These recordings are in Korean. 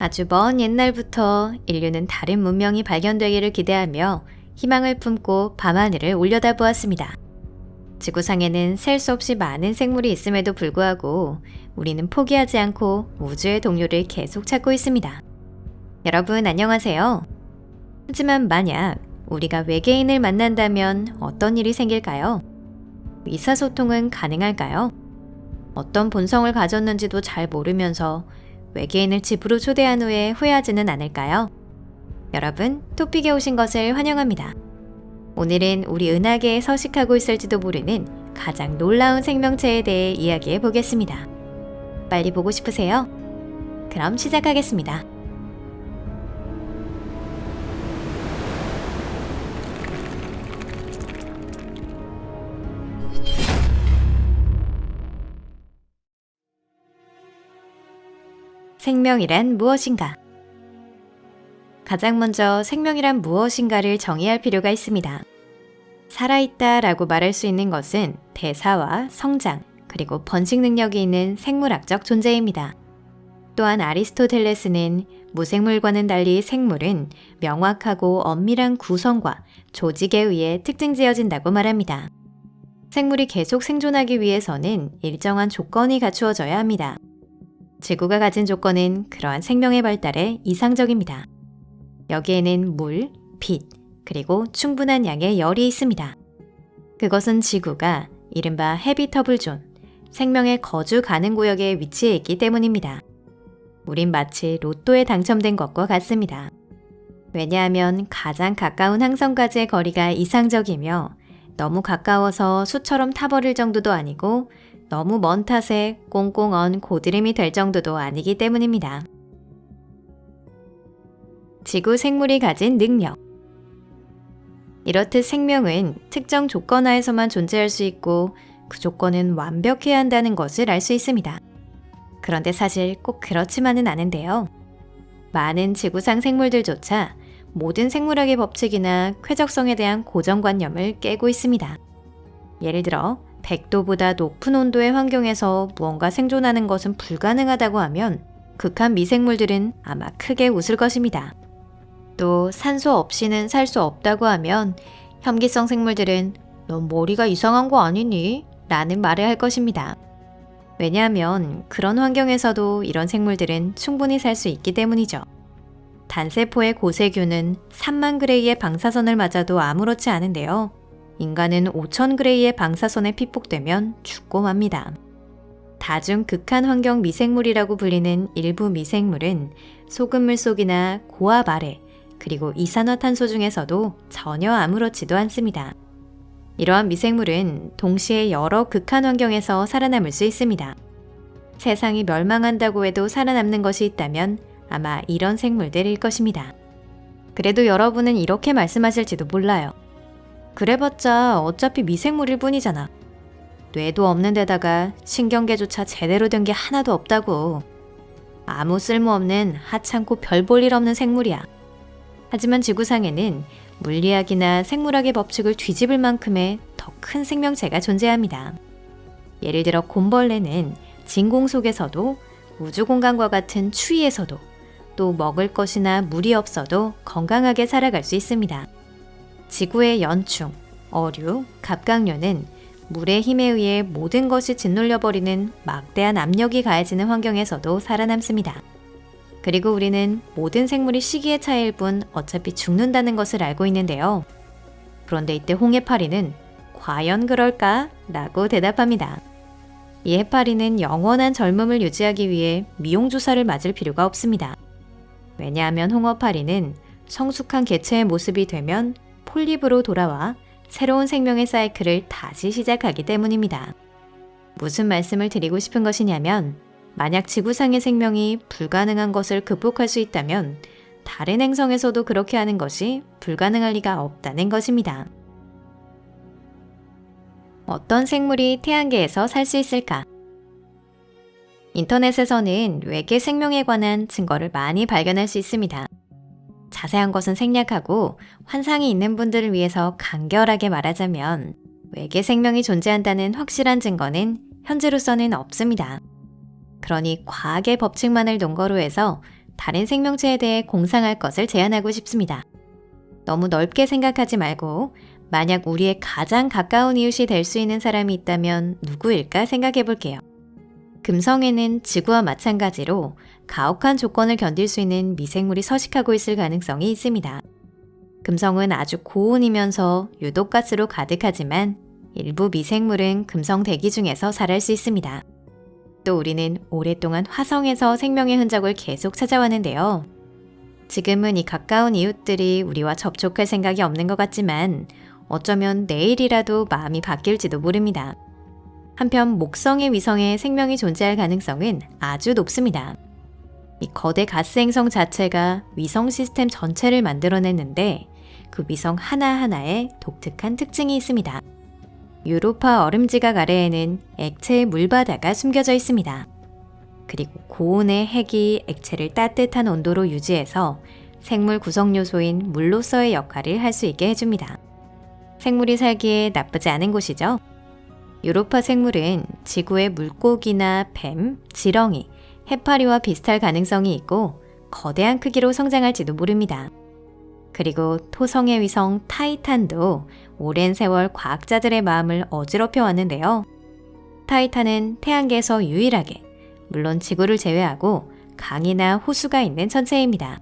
아주 먼 옛날부터 인류는 다른 문명이 발견되기를 기대하며 희망을 품고 밤하늘을 올려다보았습니다. 지구상에는 셀 수 없이 많은 생물이 있음에도 불구하고 우리는 포기하지 않고 우주의 동료를 계속 찾고 있습니다. 여러분 안녕하세요. 하지만 만약 우리가 외계인을 만난다면 어떤 일이 생길까요? 의사소통은 가능할까요? 어떤 본성을 가졌는지도 잘 모르면서 외계인을 집으로 초대한 후에 후회하지는 않을까요? 여러분, 토픽에 오신 것을 환영합니다. 오늘은 우리 은하계에 서식하고 있을지도 모르는 가장 놀라운 생명체에 대해 이야기해 보겠습니다. 빨리 보고 싶으세요? 그럼 시작하겠습니다. 생명이란 무엇인가? 가장 먼저 생명이란 무엇인가를 정의할 필요가 있습니다. 살아있다 라고 말할 수 있는 것은 대사와 성장, 그리고 번식 능력이 있는 생물학적 존재입니다. 또한 아리스토텔레스는 무생물과는 달리 생물은 명확하고 엄밀한 구성과 조직에 의해 특징 지어진다고 말합니다. 생물이 계속 생존하기 위해서는 일정한 조건이 갖추어져야 합니다. 지구가 가진 조건은 그러한 생명의 발달에 이상적입니다. 여기에는 물, 빛, 그리고 충분한 양의 열이 있습니다. 그것은 지구가 이른바 해비터블 존, 생명의 거주 가능 구역에 위치해 있기 때문입니다. 우린 마치 로또에 당첨된 것과 같습니다. 왜냐하면 가장 가까운 항성까지의 거리가 이상적이며 너무 가까워서 수처럼 타버릴 정도도 아니고 너무 먼 탓에 꽁꽁 언 고드름이 될 정도도 아니기 때문입니다. 지구 생물이 가진 능력. 이렇듯 생명은 특정 조건 하에서만 존재할 수 있고 그 조건은 완벽해야 한다는 것을 알 수 있습니다. 그런데 사실 꼭 그렇지만은 않은데요. 많은 지구상 생물들조차 모든 생물학의 법칙이나 쾌적성에 대한 고정관념을 깨고 있습니다. 예를 들어 100도보다 높은 온도의 환경에서 무언가 생존하는 것은 불가능하다고 하면 극한 미생물들은 아마 크게 웃을 것입니다. 또 산소 없이는 살 수 없다고 하면 현기성 생물들은 넌 머리가 이상한 거 아니니? 라는 말을 할 것입니다. 왜냐하면 그런 환경에서도 이런 생물들은 충분히 살 수 있기 때문이죠. 단세포의 고세균은 3만 그레이의 방사선을 맞아도 아무렇지 않은데요. 인간은 5,000 그레이의 방사선에 피폭되면 죽고 맙니다. 다중 극한 환경 미생물이라고 불리는 일부 미생물은 소금물 속이나 고압 아래, 그리고 이산화탄소 중에서도 전혀 아무렇지도 않습니다. 이러한 미생물은 동시에 여러 극한 환경에서 살아남을 수 있습니다. 세상이 멸망한다고 해도 살아남는 것이 있다면 아마 이런 생물들일 것입니다. 그래도 여러분은 이렇게 말씀하실지도 몰라요. 그래봤자 어차피 미생물일 뿐이잖아. 뇌도 없는 데다가 신경계조차 제대로 된 게 하나도 없다고. 아무 쓸모없는 하찮고 별 볼 일 없는 생물이야. 하지만 지구상에는 물리학이나 생물학의 법칙을 뒤집을 만큼의 더 큰 생명체가 존재합니다. 예를 들어 곰벌레는 진공 속에서도 우주 공간과 같은 추위에서도 또 먹을 것이나 물이 없어도 건강하게 살아갈 수 있습니다. 지구의 연충, 어류, 갑각류는 물의 힘에 의해 모든 것이 짓눌려버리는 막대한 압력이 가해지는 환경에서도 살아남습니다. 그리고 우리는 모든 생물이 시기의 차이일 뿐 어차피 죽는다는 것을 알고 있는데요. 그런데 이때 홍해파리는 과연 그럴까? 라고 대답합니다. 이 해파리는 영원한 젊음을 유지하기 위해 미용주사를 맞을 필요가 없습니다. 왜냐하면 홍어파리는 성숙한 개체의 모습이 되면 폴립으로 돌아와 새로운 생명의 사이클을 다시 시작하기 때문입니다. 무슨 말씀을 드리고 싶은 것이냐면 만약 지구상의 생명이 불가능한 것을 극복할 수 있다면 다른 행성에서도 그렇게 하는 것이 불가능할 리가 없다는 것입니다. 어떤 생물이 태양계에서 살 수 있을까? 인터넷에서는 외계 생명에 관한 증거를 많이 발견할 수 있습니다. 자세한 것은 생략하고 환상이 있는 분들을 위해서 간결하게 말하자면 외계 생명이 존재한다는 확실한 증거는 현재로서는 없습니다. 그러니 과학의 법칙만을 논거로 해서 다른 생명체에 대해 공상할 것을 제안하고 싶습니다. 너무 넓게 생각하지 말고 만약 우리의 가장 가까운 이웃이 될 수 있는 사람이 있다면 누구일까 생각해 볼게요. 금성에는 지구와 마찬가지로 가혹한 조건을 견딜 수 있는 미생물이 서식하고 있을 가능성이 있습니다. 금성은 아주 고온이면서 유독 가스로 가득하지만 일부 미생물은 금성 대기 중에서 살아갈 수 있습니다. 또 우리는 오랫동안 화성에서 생명의 흔적을 계속 찾아왔는데요. 지금은 이 가까운 이웃들이 우리와 접촉할 생각이 없는 것 같지만 어쩌면 내일이라도 마음이 바뀔지도 모릅니다. 한편 목성의 위성에 생명이 존재할 가능성은 아주 높습니다. 이 거대 가스 행성 자체가 위성 시스템 전체를 만들어냈는데 그 위성 하나하나에 독특한 특징이 있습니다. 유로파 얼음지각 아래에는 액체의 물바다가 숨겨져 있습니다. 그리고 고온의 핵이 액체를 따뜻한 온도로 유지해서 생물 구성 요소인 물로서의 역할을 할 수 있게 해줍니다. 생물이 살기에 나쁘지 않은 곳이죠. 유로파 생물은 지구의 물고기나 뱀, 지렁이, 해파리와 비슷할 가능성이 있고 거대한 크기로 성장할지도 모릅니다. 그리고 토성의 위성 타이탄도 오랜 세월 과학자들의 마음을 어지럽혀 왔는데요. 타이탄은 태양계에서 유일하게, 물론 지구를 제외하고 강이나 호수가 있는 천체입니다.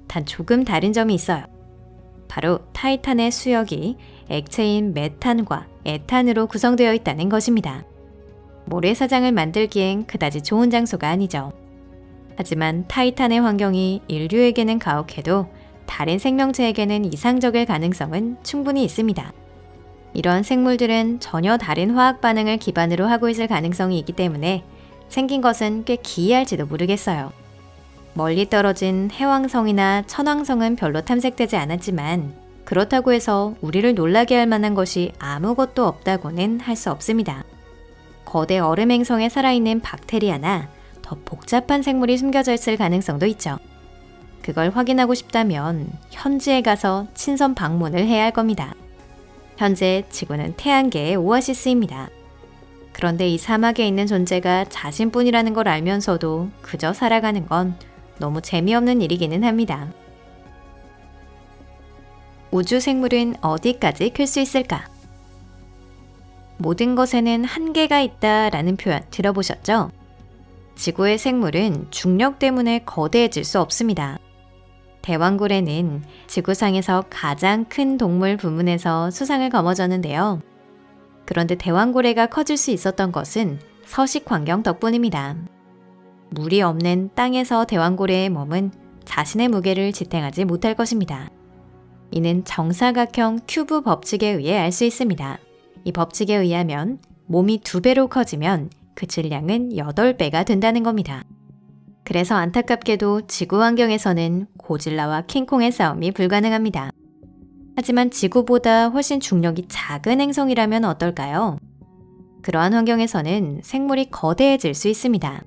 단 조금 다른 점이 있어요. 바로 타이탄의 수역이 액체인 메탄과 에탄으로 구성되어 있다는 것입니다. 모래사장을 만들기엔 그다지 좋은 장소가 아니죠. 하지만 타이탄의 환경이 인류에게는 가혹해도 다른 생명체에게는 이상적일 가능성은 충분히 있습니다. 이러한 생물들은 전혀 다른 화학 반응을 기반으로 하고 있을 가능성이 있기 때문에 생긴 것은 꽤 기이할지도 모르겠어요. 멀리 떨어진 해왕성이나 천왕성은 별로 탐색되지 않았지만 그렇다고 해서 우리를 놀라게 할 만한 것이 아무것도 없다고는 할 수 없습니다. 거대 얼음 행성에 살아있는 박테리아나 더 복잡한 생물이 숨겨져 있을 가능성도 있죠. 그걸 확인하고 싶다면 현지에 가서 친선 방문을 해야 할 겁니다. 현재 지구는 태양계의 오아시스입니다. 그런데 이 사막에 있는 존재가 자신뿐이라는 걸 알면서도 그저 살아가는 건 너무 재미없는 일이기는 합니다. 우주 생물은 어디까지 클 수 있을까? 모든 것에는 한계가 있다라는 표현 들어보셨죠? 지구의 생물은 중력 때문에 거대해질 수 없습니다. 대왕고래는 지구상에서 가장 큰 동물 부문에서 수상을 거머쥐었는데요. 그런데 대왕고래가 커질 수 있었던 것은 서식 환경 덕분입니다. 물이 없는 땅에서 대왕고래의 몸은 자신의 무게를 지탱하지 못할 것입니다. 이는 정사각형 큐브 법칙에 의해 알 수 있습니다. 이 법칙에 의하면 몸이 2배로 커지면 그 질량은 8배가 된다는 겁니다. 그래서 안타깝게도 지구 환경에서는 고질라와 킹콩의 싸움이 불가능합니다. 하지만 지구보다 훨씬 중력이 작은 행성이라면 어떨까요? 그러한 환경에서는 생물이 거대해질 수 있습니다.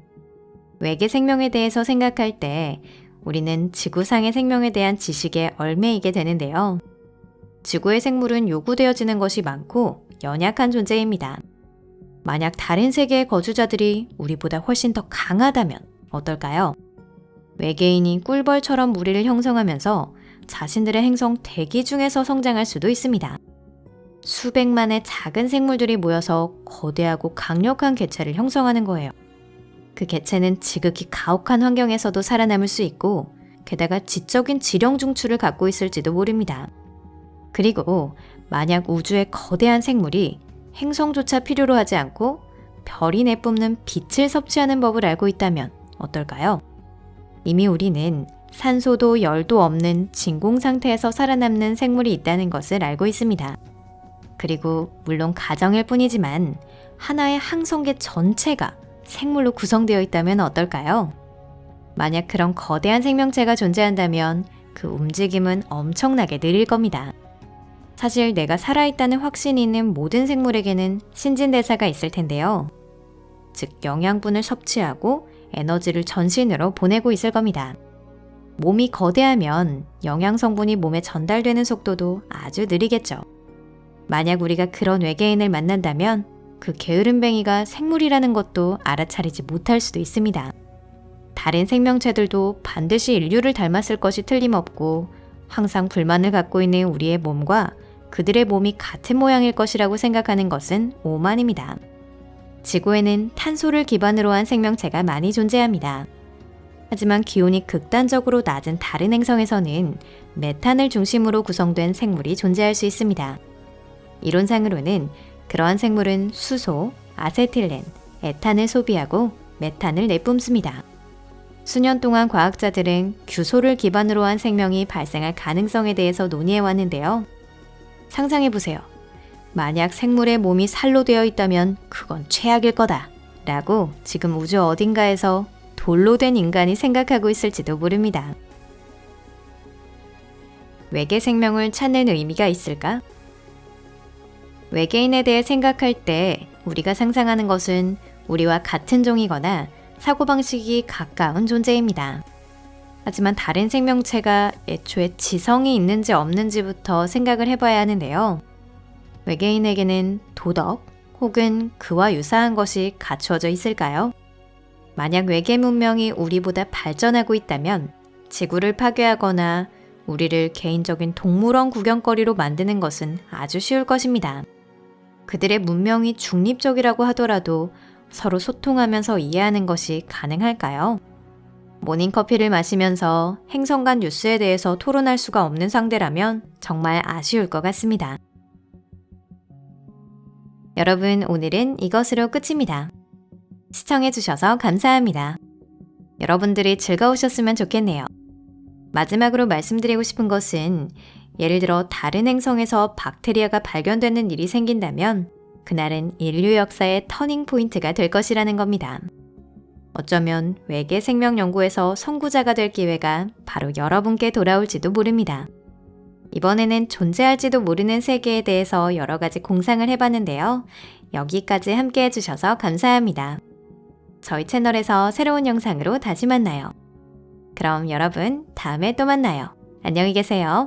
외계 생명에 대해서 생각할 때 우리는 지구상의 생명에 대한 지식에 얽매이게 되는데요. 지구의 생물은 요구되어지는 것이 많고 연약한 존재입니다. 만약 다른 세계의 거주자들이 우리보다 훨씬 더 강하다면 어떨까요? 외계인이 꿀벌처럼 무리를 형성하면서 자신들의 행성 대기 중에서 성장할 수도 있습니다. 수백만의 작은 생물들이 모여서 거대하고 강력한 개체를 형성하는 거예요. 그 개체는 지극히 가혹한 환경에서도 살아남을 수 있고 게다가 지적인 지령중추를 갖고 있을지도 모릅니다. 그리고 만약 우주의 거대한 생물이 행성조차 필요로 하지 않고 별이 내뿜는 빛을 섭취하는 법을 알고 있다면 어떨까요? 이미 우리는 산소도 열도 없는 진공 상태에서 살아남는 생물이 있다는 것을 알고 있습니다. 그리고 물론 가정일 뿐이지만 하나의 항성계 전체가 생물로 구성되어 있다면 어떨까요? 만약 그런 거대한 생명체가 존재한다면 그 움직임은 엄청나게 느릴 겁니다. 사실 내가 살아있다는 확신이 있는 모든 생물에게는 신진대사가 있을 텐데요. 즉 영양분을 섭취하고 에너지를 전신으로 보내고 있을 겁니다. 몸이 거대하면 영양 성분이 몸에 전달되는 속도도 아주 느리겠죠. 만약 우리가 그런 외계인을 만난다면 그 게으름뱅이가 생물이라는 것도 알아차리지 못할 수도 있습니다. 다른 생명체들도 반드시 인류를 닮았을 것이 틀림없고 항상 불만을 갖고 있는 우리의 몸과 그들의 몸이 같은 모양일 것이라고 생각하는 것은 오만입니다. 지구에는 탄소를 기반으로 한 생명체가 많이 존재합니다. 하지만 기온이 극단적으로 낮은 다른 행성에서는 메탄을 중심으로 구성된 생물이 존재할 수 있습니다. 이론상으로는 그러한 생물은 수소, 아세틸렌, 에탄을 소비하고 메탄을 내뿜습니다. 수년 동안 과학자들은 규소를 기반으로 한 생명이 발생할 가능성에 대해서 논의해 왔는데요. 상상해보세요. 만약 생물의 몸이 살로 되어 있다면 그건 최악일 거다 라고 지금 우주 어딘가에서 돌로 된 인간이 생각하고 있을지도 모릅니다. 외계 생명을 찾는 의미가 있을까? 외계인에 대해 생각할 때 우리가 상상하는 것은 우리와 같은 종이거나 사고방식이 가까운 존재입니다. 하지만 다른 생명체가 애초에 지성이 있는지 없는지부터 생각을 해봐야 하는데요. 외계인에게는 도덕 혹은 그와 유사한 것이 갖추어져 있을까요? 만약 외계 문명이 우리보다 발전하고 있다면 지구를 파괴하거나 우리를 개인적인 동물원 구경거리로 만드는 것은 아주 쉬울 것입니다. 그들의 문명이 중립적이라고 하더라도 서로 소통하면서 이해하는 것이 가능할까요? 모닝커피를 마시면서 행성 간 뉴스에 대해서 토론할 수가 없는 상대라면 정말 아쉬울 것 같습니다. 여러분, 오늘은 이것으로 끝입니다. 시청해주셔서 감사합니다. 여러분들이 즐거우셨으면 좋겠네요. 마지막으로 말씀드리고 싶은 것은 예를 들어 다른 행성에서 박테리아가 발견되는 일이 생긴다면 그날은 인류 역사의 터닝 포인트가 될 것이라는 겁니다. 어쩌면 외계 생명 연구에서 선구자가 될 기회가 바로 여러분께 돌아올지도 모릅니다. 이번에는 존재할지도 모르는 세계에 대해서 여러 가지 공상을 해봤는데요. 여기까지 함께 해주셔서 감사합니다. 저희 채널에서 새로운 영상으로 다시 만나요. 그럼 여러분, 다음에 또 만나요. 안녕히 계세요.